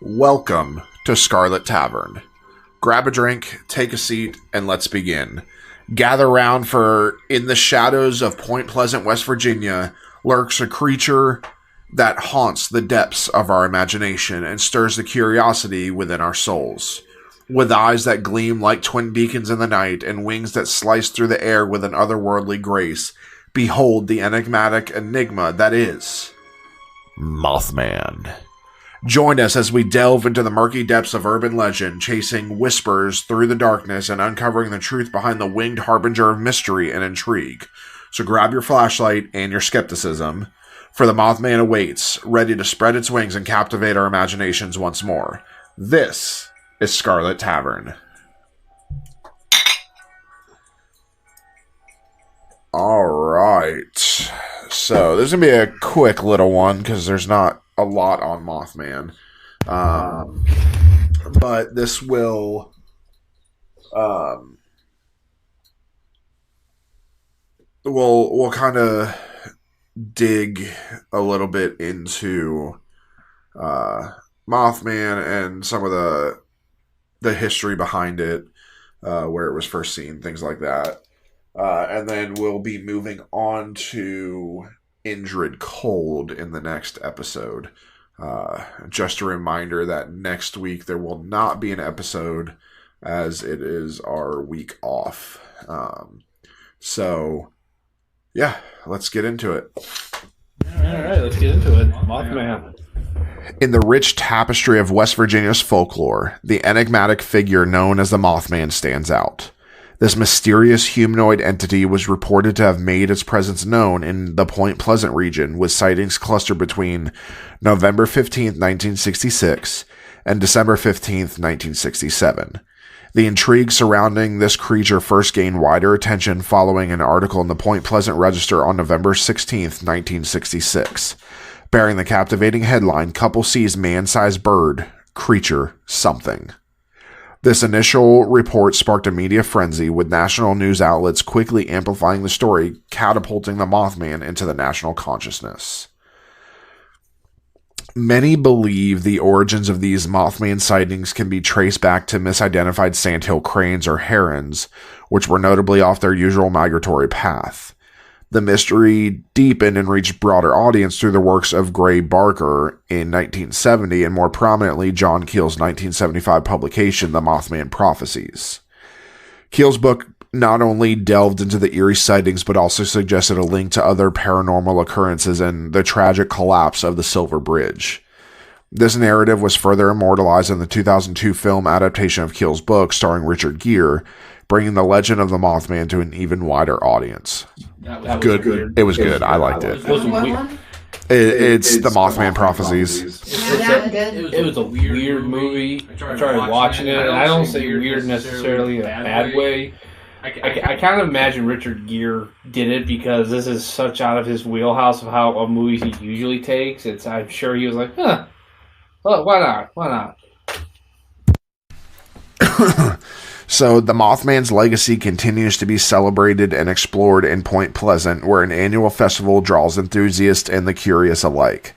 Welcome to Scarlet Tavern. Grab a drink, take a seat, and let's begin. Gather round, for in the shadows of Point Pleasant, West Virginia, lurks a creature that haunts the depths of our imagination and stirs the curiosity within our souls. With eyes that gleam like twin beacons in the night and wings that slice through the air with an otherworldly grace, behold the enigmatic enigma that is Mothman. Join us as we delve into the murky depths of urban legend, chasing whispers through the darkness and uncovering the truth behind the winged harbinger of mystery and intrigue. So grab your flashlight and your skepticism, for the Mothman awaits, ready to spread its wings and captivate our imaginations once more. This is Scarlet Tavern. Alright. So, this is going to be a quick little one, because there's not a lot on Mothman. But this will... we'll kind of dig a little bit into Mothman and some of the history behind it, where it was first seen, things like that. And then we'll be moving on to Indrid Cold in the next episode. Just a reminder that next week there will not be an episode, as it is our week off. So, yeah, let's get into it. All right, let's get into it. Mothman. In the rich tapestry of West Virginia's folklore, the enigmatic figure known as the Mothman stands out. This mysterious humanoid entity was reported to have made its presence known in the Point Pleasant region, with sightings clustered between November 15th, 1966 and December 15th, 1967. The intrigue surrounding this creature first gained wider attention following an article in the Point Pleasant Register on November 16th, 1966, bearing the captivating headline, "Couple Sees Man-Sized Bird, Creature, Something." This initial report sparked a media frenzy, with national news outlets quickly amplifying the story, catapulting the Mothman into the national consciousness. Many believe the origins of these Mothman sightings can be traced back to misidentified sandhill cranes or herons, which were notably off their usual migratory path. The mystery deepened and reached broader audience through the works of Gray Barker in 1970 and more prominently John Keel's 1975 publication, The Mothman Prophecies. Keel's book not only delved into the eerie sightings but also suggested a link to other paranormal occurrences and the tragic collapse of the Silver Bridge. This narrative was further immortalized in the 2002 film adaptation of Keel's book starring Richard Gere, bringing the legend of the Mothman to an even wider audience. That was good. It was good. I liked it. It's the Mothman Prophecies. It was a weird movie. I tried watching it, and I don't say weird necessarily in a bad way. I kind of imagine Richard Gere did it because this is such out of his wheelhouse of how a movie he usually takes. I'm sure he was like, well, why not? Why not? So, the Mothman's legacy continues to be celebrated and explored in Point Pleasant, where an annual festival draws enthusiasts and the curious alike,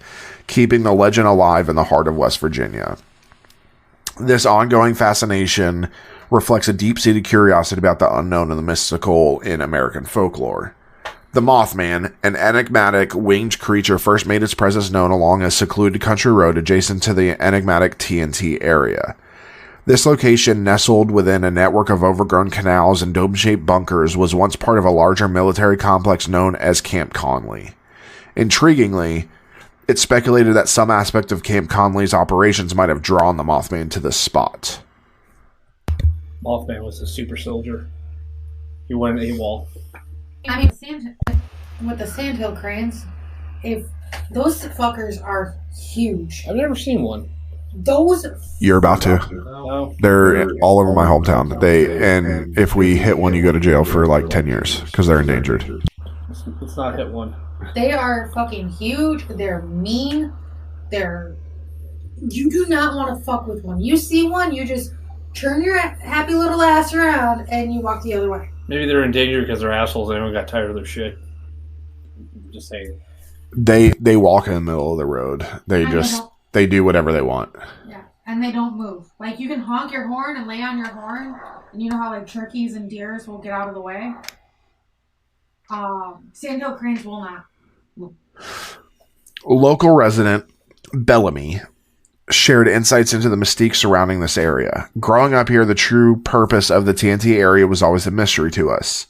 keeping the legend alive in the heart of West Virginia. This ongoing fascination reflects a deep-seated curiosity about the unknown and the mystical in American folklore. The Mothman, an enigmatic winged creature, first made its presence known along a secluded country road adjacent to the enigmatic TNT area. This location, nestled within a network of overgrown canals and dome-shaped bunkers, was once part of a larger military complex known as Camp Conley. Intriguingly, it's speculated that some aspect of Camp Conley's operations might have drawn the Mothman to this spot. Mothman was a super soldier. He went AWOL. I mean, with the sandhill cranes, if those fuckers are huge. I've never seen one. You're about to. No. They're all over my hometown. And if we hit one, you go to jail for like 10 years because they're endangered. Let's not hit one. They are fucking huge. They're mean. You do not want to fuck with one. You see one, you just turn your happy little ass around and you walk the other way. Maybe they're in danger because they're assholes. Everyone got tired of their shit. Just saying. They walk in the middle of the road. They do whatever they want. Yeah. and they don't move. Like, you can honk your horn and lay on your horn, and you know how, like, turkeys and deers will get out of the way? Sandhill cranes will not. Local resident Bellamy shared insights into the mystique surrounding this area. Growing up here, the true purpose of the TNT area was always a mystery to us.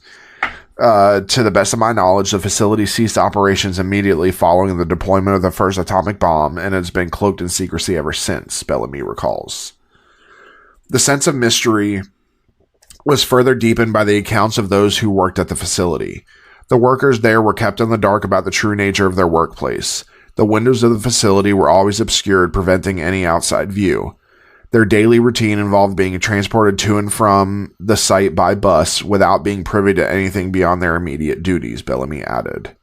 To the best of my knowledge, the facility ceased operations immediately following the deployment of the first atomic bomb and has been cloaked in secrecy ever since, Bellamy recalls. The sense of mystery was further deepened by the accounts of those who worked at the facility. The workers there were kept in the dark about the true nature of their workplace. The windows of the facility were always obscured, preventing any outside view. Their daily routine involved being transported to and from the site by bus without being privy to anything beyond their immediate duties, Bellamy added.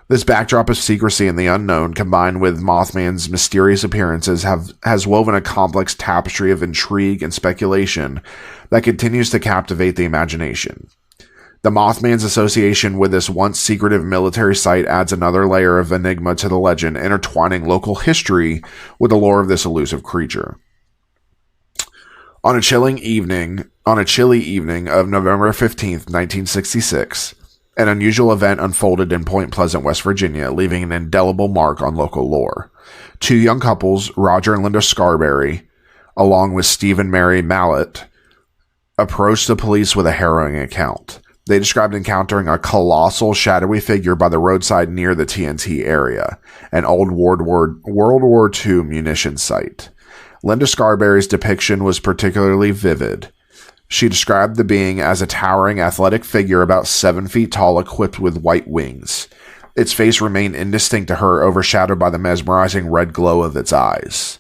This backdrop of secrecy and the unknown, combined with Mothman's mysterious appearances, has woven a complex tapestry of intrigue and speculation that continues to captivate the imagination. The Mothman's association with this once secretive military site adds another layer of enigma to the legend, intertwining local history with the lore of this elusive creature. On a chilly evening of November 15th, 1966, an unusual event unfolded in Point Pleasant, West Virginia, leaving an indelible mark on local lore. Two young couples, Roger and Linda Scarberry, along with Steve and Mary Mallett, approached the police with a harrowing account. They described encountering a colossal, shadowy figure by the roadside near the TNT area, an old World War II munitions site. Linda Scarberry's depiction was particularly vivid. She described the being as a towering athletic figure about 7 feet tall, equipped with white wings. Its face remained indistinct to her, overshadowed by the mesmerizing red glow of its eyes.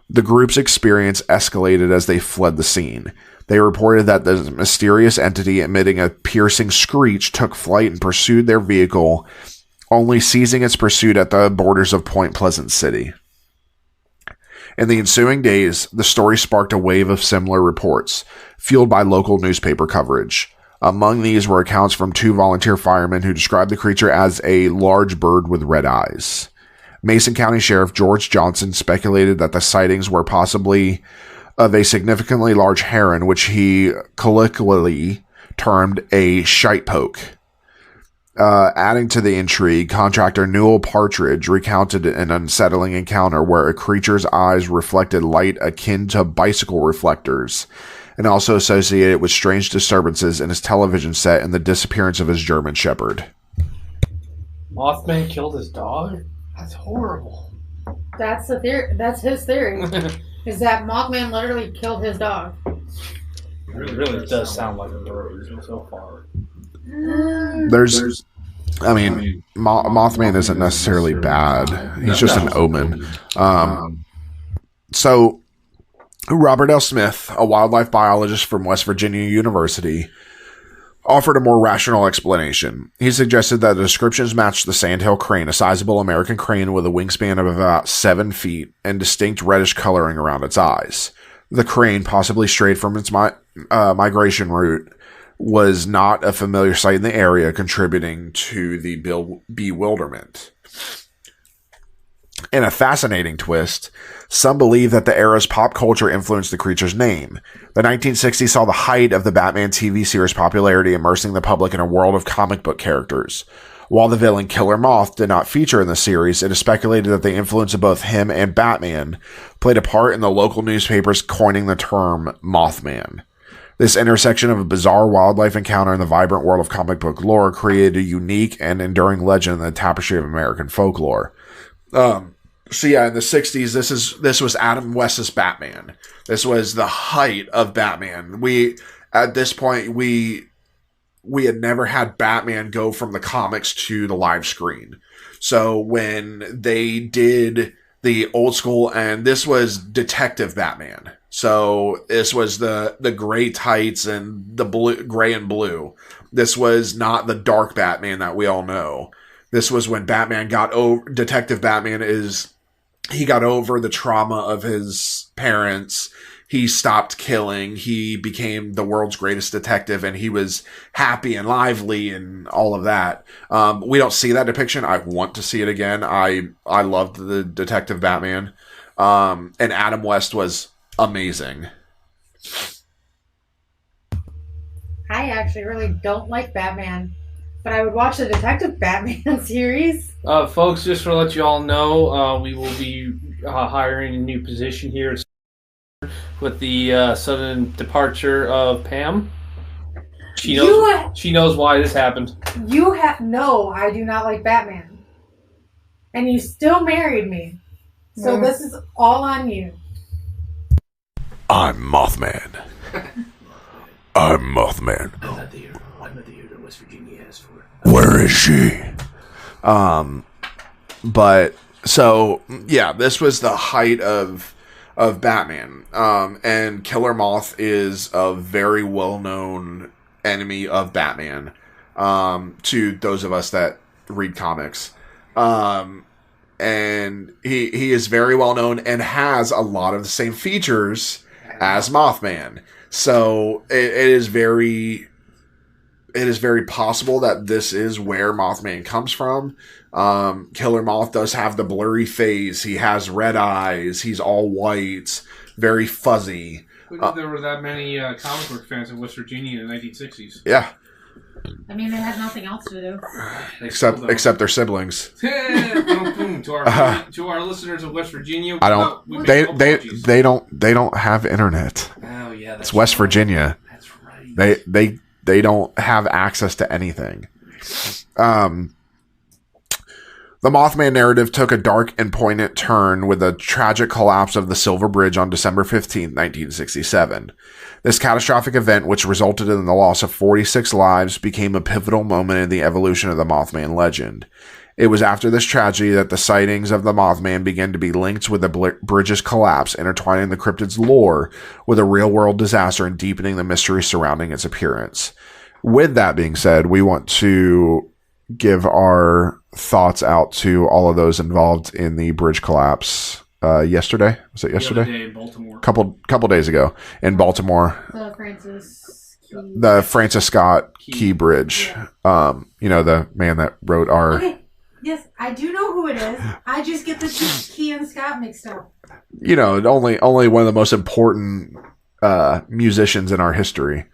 The group's experience escalated as they fled the scene. They reported that the mysterious entity, emitting a piercing screech, took flight and pursued their vehicle, only ceasing its pursuit at the borders of Point Pleasant City. In the ensuing days, the story sparked a wave of similar reports, fueled by local newspaper coverage. Among these were accounts from 2 volunteer firemen who described the creature as a large bird with red eyes. Mason County Sheriff George Johnson speculated that the sightings were possibly of a significantly large heron, which he colloquially termed a shitepoke. Adding to the intrigue, contractor Newell Partridge recounted an unsettling encounter where a creature's eyes reflected light akin to bicycle reflectors, and also associated with strange disturbances in his television set and the disappearance of his German Shepherd. Mothman killed his dog? That's horrible. That's the theory. That's his theory. Is that Mothman literally killed his dog? It really does sound like a bird so far. Mothman isn't necessarily bad. He's just an omen. So, Robert L. Smith, a wildlife biologist from West Virginia University, offered a more rational explanation. He suggested that the descriptions matched the sandhill crane, a sizable American crane with a wingspan of about 7 feet and distinct reddish coloring around its eyes. The crane, possibly strayed from its migration route, was not a familiar sight in the area, contributing to the bewilderment. In a fascinating twist, some believe that the era's pop culture influenced the creature's name. The 1960s saw the height of the Batman TV series popularity, immersing the public in a world of comic book characters. While the villain Killer Moth did not feature in the series, it is speculated that the influence of both him and Batman played a part in the local newspapers coining the term Mothman. This intersection of a bizarre wildlife encounter and the vibrant world of comic book lore created a unique and enduring legend in the tapestry of American folklore. So yeah, in the 60s, this was Adam West's Batman. This was the height of Batman. At this point, we had never had Batman go from the comics to the live screen. So when they did the old school, and this was Detective Batman. So this was the gray tights and the gray and blue. This was not the dark Batman that we all know. This was when Batman got over, Detective Batman he got over the trauma of his parents. He stopped killing. He became the world's greatest detective, and he was happy and lively and all of that. We don't see that depiction. I want to see it again. I loved the Detective Batman. And Adam West was amazing. I actually really don't like Batman, but I would watch the Detective Batman series. Folks, just to let you all know, we will be hiring a new position here with the sudden departure of Pam. She knows why this happened. No, I do not like Batman. And you still married me. So this is all on you. I'm Mothman. I'm Mothman. I'm not the hero that West Virginia asked for. Where is she? But so yeah, this was the height of Batman. And Killer Moth is a very well known enemy of Batman. To those of us that read comics. And he is very well known and has a lot of the same features as Mothman. So it is very possible that this is where Mothman comes from. Killer Moth does have the blurry face. He has red eyes. He's all white, very fuzzy. There were that many comic book fans in West Virginia in the 1960s. Yeah. I mean, they had nothing else to do. Except their siblings. To our listeners of West Virginia, they don't have internet. Oh yeah, it's West Virginia. That's right. They don't have access to anything. The Mothman narrative took a dark and poignant turn with the tragic collapse of the Silver Bridge on December 15, 1967. This catastrophic event, which resulted in the loss of 46 lives, became a pivotal moment in the evolution of the Mothman legend. It was after this tragedy that the sightings of the Mothman began to be linked with the bridge's collapse, intertwining the cryptid's lore with a real-world disaster and deepening the mystery surrounding its appearance. With that being said, we want to give our thoughts out to all of those involved in the bridge collapse yesterday. Was it yesterday? The other day in Baltimore. Couple days ago in Baltimore. The Francis Scott Key Bridge. Yeah. The man that wrote our... Okay. Yes, I do know who it is. I just get the two Key and Scott mixed up. Only one of the most important musicians in our history.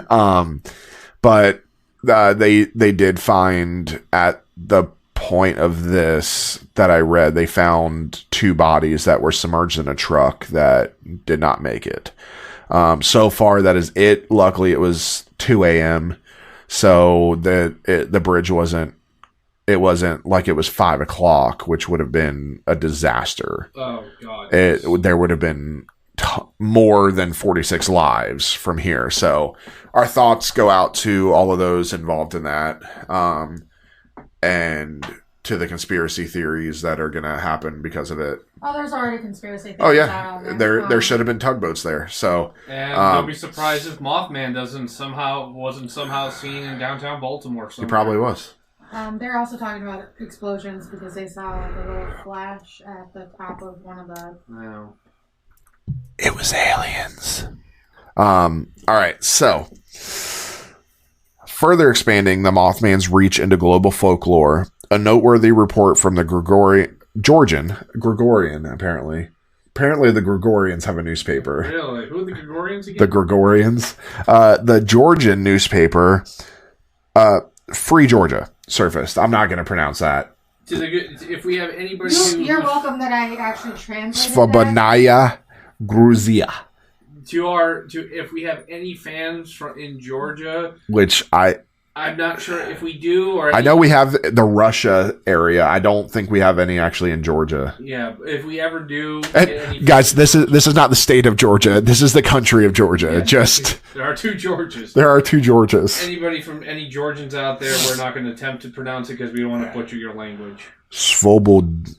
But they did find at the point of this that I read, they found 2 bodies that were submerged in a truck that did not make it. So far, that is it. Luckily, it was 2 a.m. So the bridge wasn't like it was 5 o'clock, which would have been a disaster. Oh, God. There would have been more than 46 lives from here. So our thoughts go out to all of those involved in that. And to the conspiracy theories that are going to happen because of it. Oh, there's already conspiracy theories. Oh, yeah. There should have been tugboats there. So, and don't be surprised if Mothman wasn't somehow seen in downtown Baltimore somewhere. He probably was. They're also talking about explosions because they saw like a little flash at the top of one of the... No. It was aliens. All right, so further expanding the Mothman's reach into global folklore, a noteworthy report from the Gregorian, apparently. Apparently the Gregorians have a newspaper. Really? Who are the Gregorians again? The Gregorians. The Georgian newspaper, Free Georgia, surfaced. I'm not going to pronounce that. If we have anybody You're welcome that I actually translated Svobanaya Gruzia. If we have any fans in Georgia, which I'm not sure if we do or I know we have the Russia area. I don't think we have any actually in Georgia. Yeah, if we ever do, guys, this is not the state of Georgia. This is the country of Georgia. Yeah, there are 2 Georgias. There are 2 Georgias. Anybody from any Georgians out there, we're not going to attempt to pronounce it because we don't want to butcher your language. Svobonya.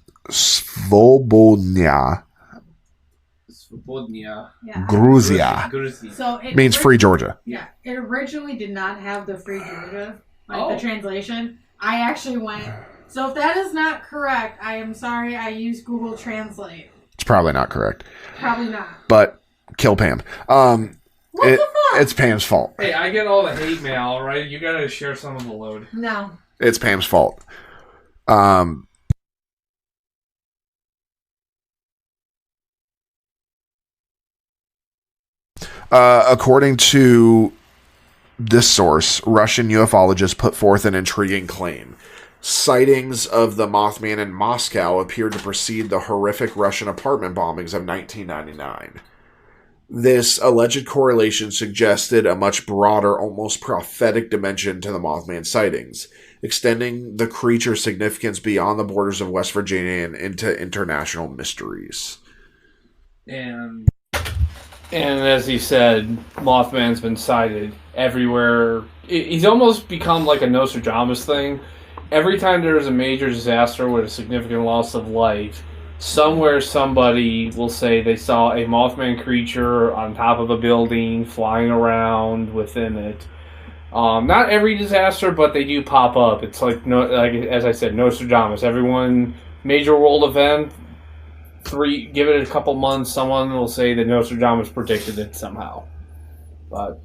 Yeah. Gruzia. So it means Free Georgia. Yeah. It originally did not have the Free Georgia, the translation. I actually went. So if that is not correct, I am sorry. I used Google Translate. It's probably not correct. Probably not. But kill Pam. What the fuck? It's Pam's fault. Hey, I get all the hate mail, right? You got to share some of the load. No. It's Pam's fault. According to this source, Russian ufologists put forth an intriguing claim. Sightings of the Mothman in Moscow appeared to precede the horrific Russian apartment bombings of 1999. This alleged correlation suggested a much broader, almost prophetic dimension to the Mothman sightings, extending the creature's significance beyond the borders of West Virginia and into international mysteries. And as he said, Mothman's been sighted everywhere. He's almost become like a Nostradamus thing. Every time there's a major disaster with a significant loss of life, somewhere somebody will say they saw a Mothman creature on top of a building, flying around within it. Not every disaster, but they do pop up. It's like as I said, Nostradamus. Everyone, major world event, give it a couple months, someone will say that Nostradamus predicted it somehow. But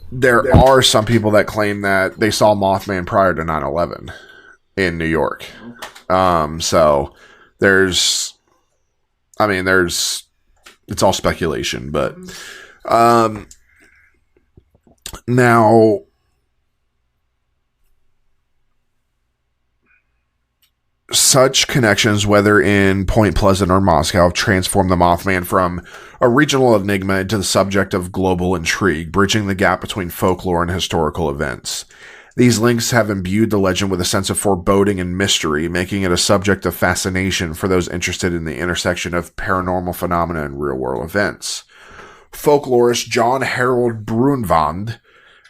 there are some people that claim that they saw Mothman prior to 9/11 in New York. So it's all speculation, but now such connections, whether in Point Pleasant or Moscow, have transformed the Mothman from a regional enigma into the subject of global intrigue, bridging the gap between folklore and historical events. These links have imbued the legend with a sense of foreboding and mystery, making it a subject of fascination for those interested in the intersection of paranormal phenomena and real-world events. Folklorist John Harold Brunvand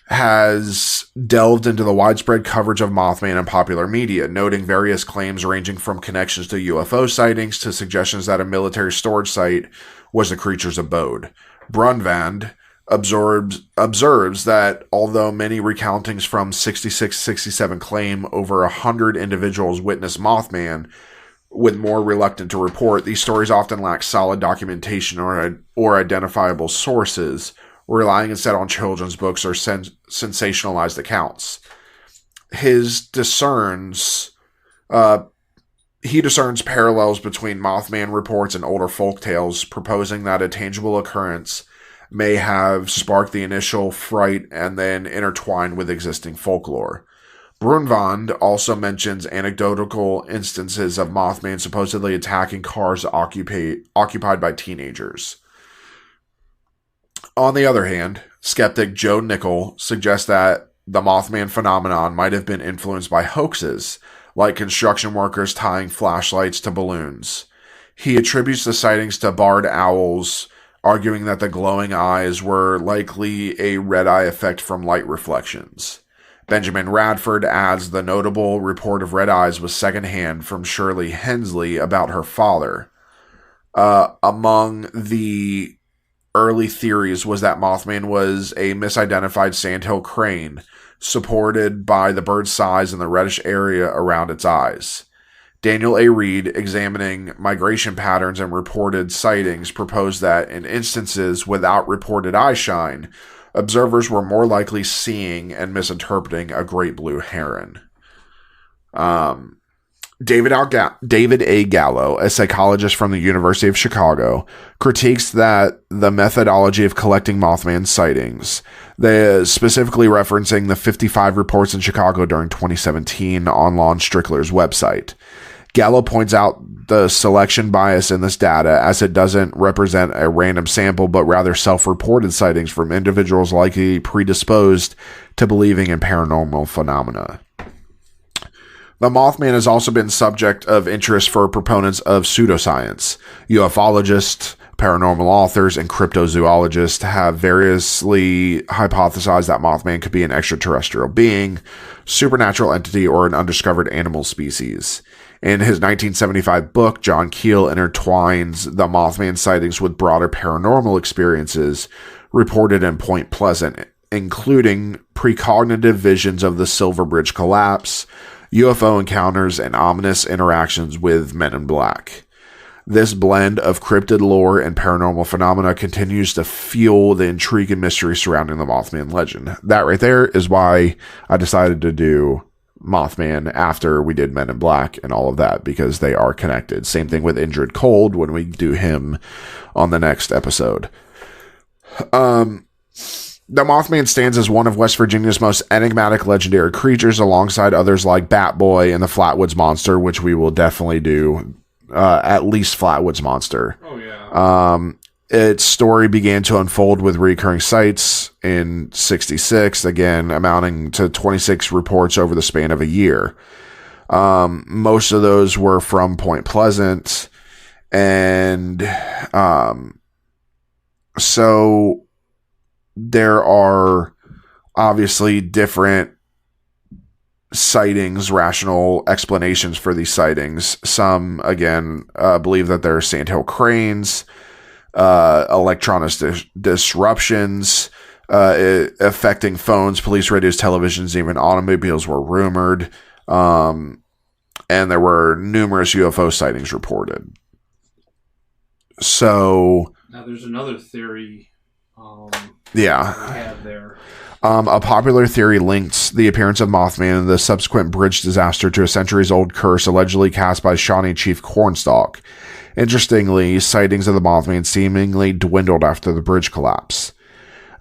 has delved into the widespread coverage of Mothman in popular media, noting various claims ranging from connections to UFO sightings to suggestions that a military storage site was the creature's abode. Brunvand observes that although many recountings from 66-67 claim over 100 individuals witnessed Mothman, with more reluctant to report, these stories often lack solid documentation or identifiable sources, relying instead on children's books or sensationalized accounts. He discerns parallels between Mothman reports and older folk tales, proposing that a tangible occurrence may have sparked the initial fright and then intertwined with existing folklore. Brunvand also mentions anecdotal instances of Mothman supposedly attacking cars occupied by teenagers. On the other hand, skeptic Joe Nickel suggests that the Mothman phenomenon might have been influenced by hoaxes, like construction workers tying flashlights to balloons. He attributes the sightings to barred owls, arguing that the glowing eyes were likely a red-eye effect from light reflections. Benjamin Radford adds the notable report of red eyes was secondhand from Shirley Hensley about her father. Among the early theories was that Mothman was a misidentified sandhill crane, supported by the bird's size and the reddish area around its eyes. Daniel A. Reed, examining migration patterns and reported sightings, proposed that in instances without reported eyeshine, observers were more likely seeing and misinterpreting a great blue heron. David A. Gallo, a psychologist from the University of Chicago, critiques that the methodology of collecting Mothman sightings, specifically referencing the 55 reports in Chicago during 2017 on Lon Strickler's website. Gallo points out the selection bias in this data, as it doesn't represent a random sample, but rather self-reported sightings from individuals likely predisposed to believing in paranormal phenomena. The Mothman has also been subject of interest for proponents of pseudoscience. Ufologists, paranormal authors, and cryptozoologists have variously hypothesized that Mothman could be an extraterrestrial being, supernatural entity, or an undiscovered animal species. In his 1975 book, John Keel intertwines the Mothman sightings with broader paranormal experiences reported in Point Pleasant, including precognitive visions of the Silver Bridge collapse, UFO encounters, and ominous interactions with Men in Black. This blend of cryptid lore and paranormal phenomena continues to fuel the intrigue and mystery surrounding the Mothman legend. That right there is why I decided to do Mothman after we did Men in Black and all of that, because they are connected. Same thing with Indrid Cold when we do him on the next episode. The Mothman stands as one of West Virginia's most enigmatic legendary creatures, alongside others like Bat Boy and the Flatwoods Monster, which we will definitely do, at least Flatwoods Monster. Oh, yeah. Its story began to unfold with recurring sights in 66, again, amounting to 26 reports over the span of a year. Most of those were from Point Pleasant, and so there are obviously different sightings, rational explanations for these sightings. Some, again, believe that they're sandhill cranes, electronic disruptions affecting phones, police radios, televisions, even automobiles were rumored. And there were numerous UFO sightings reported. So now there's another theory. Yeah. We have there. A popular theory links the appearance of Mothman and the subsequent bridge disaster to a centuries-old curse allegedly cast by Shawnee Chief Cornstalk. Interestingly, sightings of the Mothman seemingly dwindled after the bridge collapse.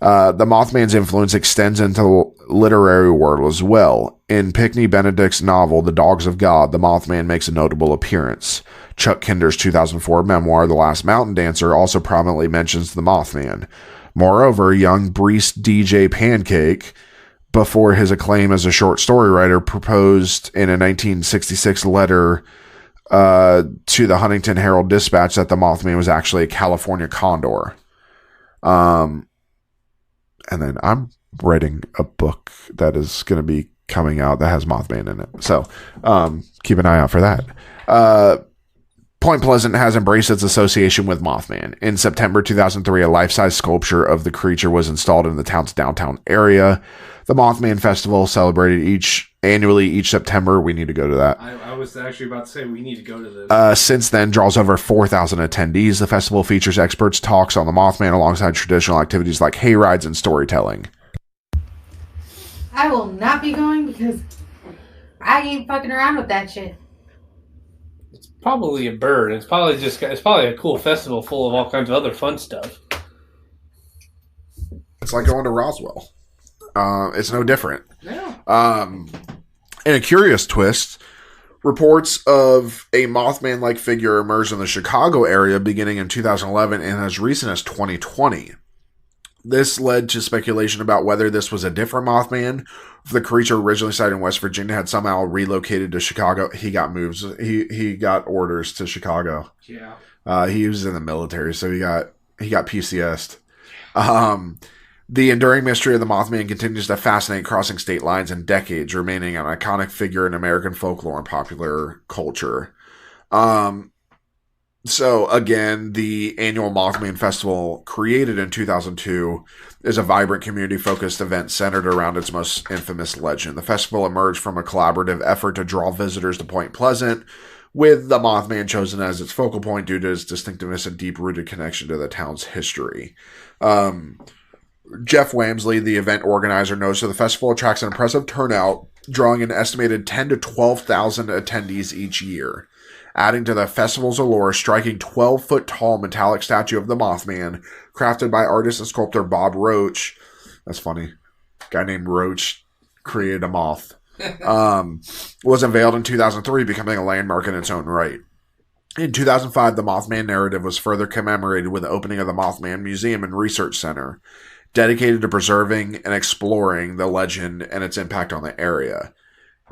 The Mothman's influence extends into the literary world as well. In Pinckney Benedict's novel, The Dogs of God, the Mothman makes a notable appearance. Chuck Kinder's 2004 memoir, The Last Mountain Dancer, also prominently mentions the Mothman. Moreover, young Brees DJ Pancake, before his acclaim as a short story writer, proposed in a 1966 letter to the Huntington Herald-Dispatch that the Mothman was actually a California condor. And then I'm writing a book that is going to be coming out that has Mothman in it. So keep an eye out for that. Point Pleasant has embraced its association with Mothman. In September 2003, a life-size sculpture of the creature was installed in the town's downtown area. The Mothman Festival, celebrated annually each September. We need to go to that. I was actually about to say we need to go to this. Since then, draws over 4,000 attendees. The festival features experts' talks on the Mothman alongside traditional activities like hay rides and storytelling. I will not be going because I ain't fucking around with that shit. Probably a bird. It's probably a cool festival full of all kinds of other fun stuff. It's like going to Roswell. It's no different. Yeah. In a curious twist, reports of a Mothman-like figure emerged in the Chicago area beginning in 2011 and as recent as 2020. This led to speculation about whether this was a different Mothman. If the creature originally sighted in West Virginia had somehow relocated to Chicago, he got moves. He got orders to Chicago. Yeah. He was in the military, so he got PCS'd. The enduring mystery of the Mothman continues to fascinate, crossing state lines and decades, remaining an iconic figure in American folklore and popular culture. So, again, the annual Mothman Festival, created in 2002, is a vibrant community-focused event centered around its most infamous legend. The festival emerged from a collaborative effort to draw visitors to Point Pleasant, with the Mothman chosen as its focal point due to its distinctiveness and deep-rooted connection to the town's history. Jeff Wamsley, the event organizer, notes that the festival attracts an impressive turnout, drawing an estimated 10,000 to 12,000 attendees each year. Adding to the festival's allure, a striking 12-foot-tall metallic statue of the Mothman, crafted by artist and sculptor Bob Roach. That's funny. Guy named Roach created a moth. Was unveiled in 2003, becoming a landmark in its own right. In 2005, the Mothman narrative was further commemorated with the opening of the Mothman Museum and Research Center, dedicated to preserving and exploring the legend and its impact on the area.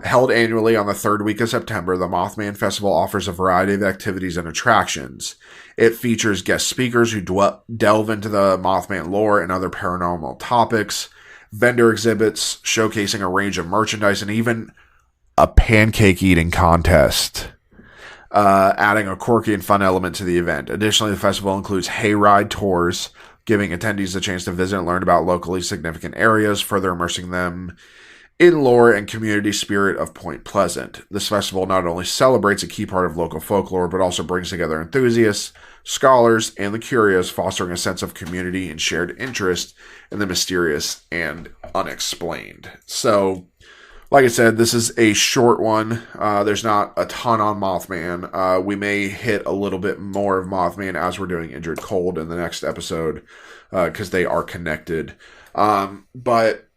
Held annually on the third week of September, the Mothman Festival offers a variety of activities and attractions. It features guest speakers who delve into the Mothman lore and other paranormal topics, vendor exhibits showcasing a range of merchandise, and even a pancake eating contest, adding a quirky and fun element to the event. Additionally, the festival includes hayride tours, giving attendees a chance to visit and learn about locally significant areas, further immersing them in lore and community spirit of Point Pleasant. This festival not only celebrates a key part of local folklore, but also brings together enthusiasts, scholars, and the curious, fostering a sense of community and shared interest in the mysterious and unexplained. So, like I said, this is a short one. There's not a ton on Mothman. We may hit a little bit more of Mothman as we're doing Injured Cold in the next episode. because they are connected. But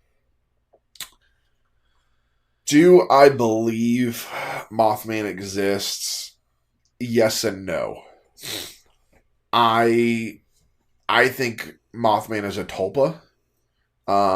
do I believe Mothman exists? Yes and no. I think Mothman is a tulpa,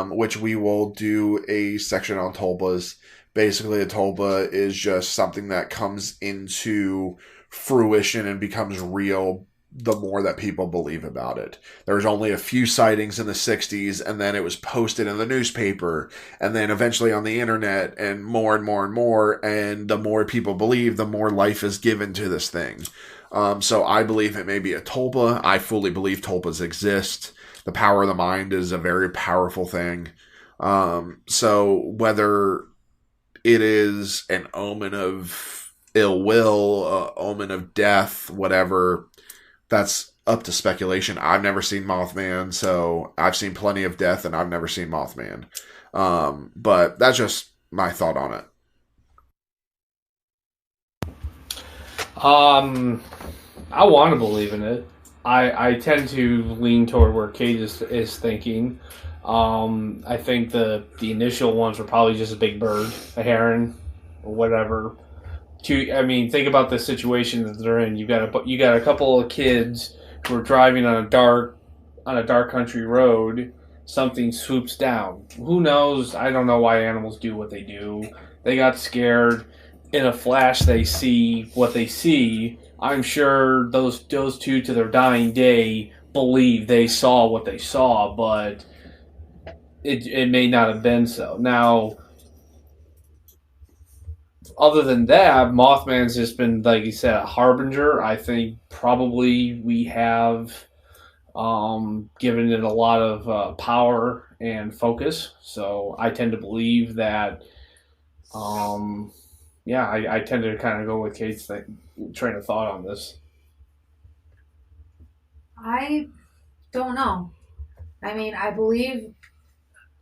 which we will do a section on tulpas. Basically, a tulpa is just something that comes into fruition and becomes real the more that people believe about it. There was only a few sightings in the 60s, and then it was posted in the newspaper, and then eventually on the internet, and more and more and more, and the more people believe, the more life is given to this thing. So I believe it may be a tulpa. I fully believe tulpas exist. The power of the mind is a very powerful thing. So whether it is an omen of ill will, omen of death, whatever, that's up to speculation. I've never seen Mothman, so I've seen plenty of death, and I've never seen Mothman. But that's just my thought on it. I want to believe in it. I tend to lean toward where Kayde is thinking. I think the initial ones were probably just a big bird, a heron, or whatever. Think about the situation that they're in. You got a couple of kids who are driving on a dark country road. Something swoops down. Who knows? I don't know why animals do what they do. They got scared. In a flash, they see what they see. I'm sure those two, to their dying day, believe they saw what they saw, but it may not have been so. Now, other than that, Mothman's just been, like you said, a harbinger. I think probably we have given it a lot of power and focus. So I tend to believe that, I tend to kind of go with Kayde's train of thought on this. I don't know. I mean, I believe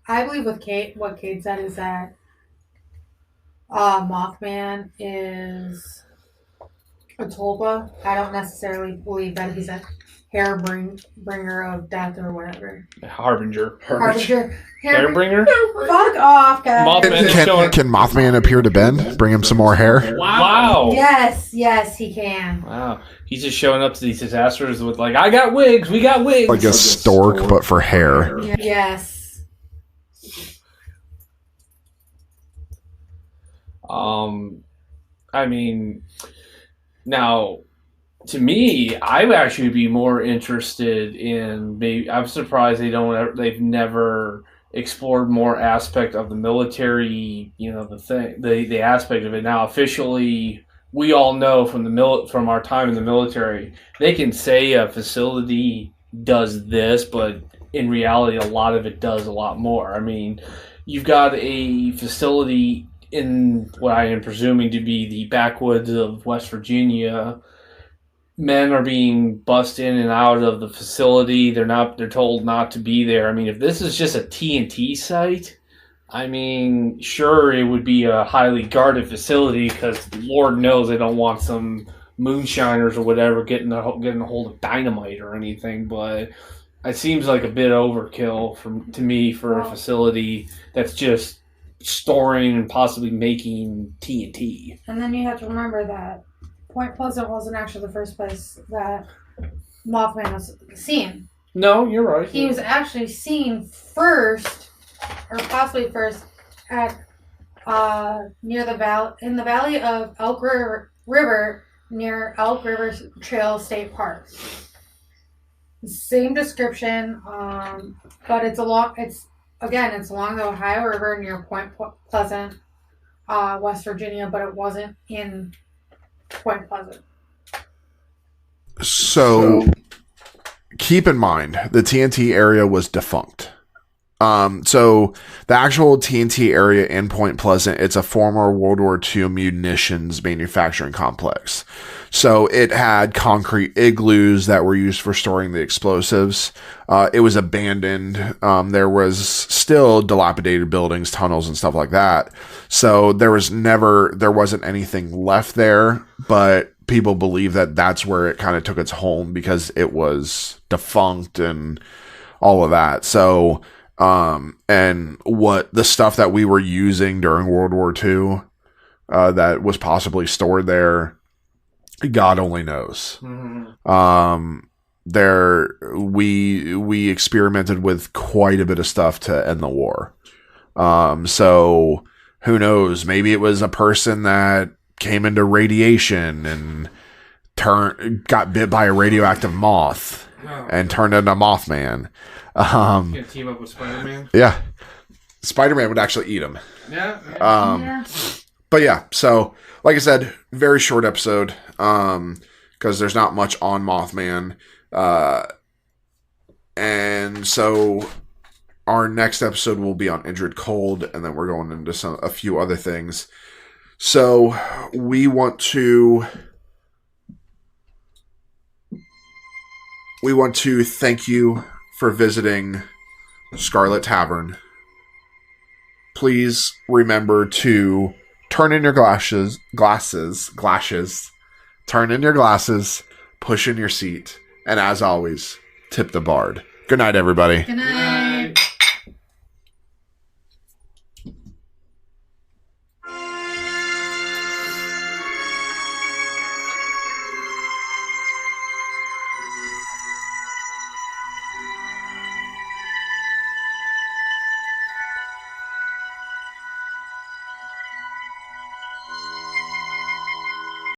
with Kayde, what Kayde said is that Mothman is a tulpa. I don't necessarily believe that he's a bringer of death or whatever. Harbinger. Hairbringer? Fuck off, guys. Can Mothman appear to Ben? Bring him some more hair? Wow. Yes, he can. Wow. He's just showing up to these disasters with, like, I got wigs, we got wigs. Like a stork, but for hair. Yes. Now, to me, I would actually be more interested in I'm surprised they've never explored more aspect of the military, the aspect of it. Now, officially, we all know from our time in the military, they can say a facility does this, but in reality, a lot of it does a lot more. I mean, you've got a facility in what I am presuming to be the backwoods of West Virginia. Men are being bussed in and out of the facility. They're told not to be there. I mean, if this is just a TNT site, sure, it would be a highly guarded facility because Lord knows they don't want some moonshiners or whatever getting a hold of dynamite or anything. But it seems like a bit overkill to me for a facility that's just storing and possibly making TNT. And then you have to remember that Point Pleasant wasn't actually the first place that Mothman was seen. No, you're right. He was actually seen first, or possibly first, at near in the valley of Elk River near Elk River Trail State Park. Same description, but it's along the Ohio River near Point Pleasant, West Virginia, but it wasn't in Point Pleasant. So keep in mind, the TNT area was defunct. So the actual TNT area in Point Pleasant, it's a former World War II munitions manufacturing complex. So it had concrete igloos that were used for storing the explosives. It was abandoned. There was still dilapidated buildings, tunnels, and stuff like that. So there wasn't anything left there, but people believe that that's where it kind of took its home because it was defunct and all of that. So, and what the stuff that we were using during World War II, that was possibly stored there, God only knows. Mm-hmm. We experimented with quite a bit of stuff to end the war. So who knows? Maybe it was a person that came into radiation and got bit by a radioactive moth and turned into Mothman. Gonna team up with Spider-Man. Yeah, Spider-Man would actually eat him. Yeah. Yeah. But yeah, so like I said, very short episode, because there's not much on Mothman, and so our next episode will be on Injured Cold, and then we're going into a few other things. So we want to thank you for visiting Scarlet Tavern. Please remember to turn in your glasses, turn in your glasses, push in your seat, and as always, tip the bard. Good night, everybody. Good night.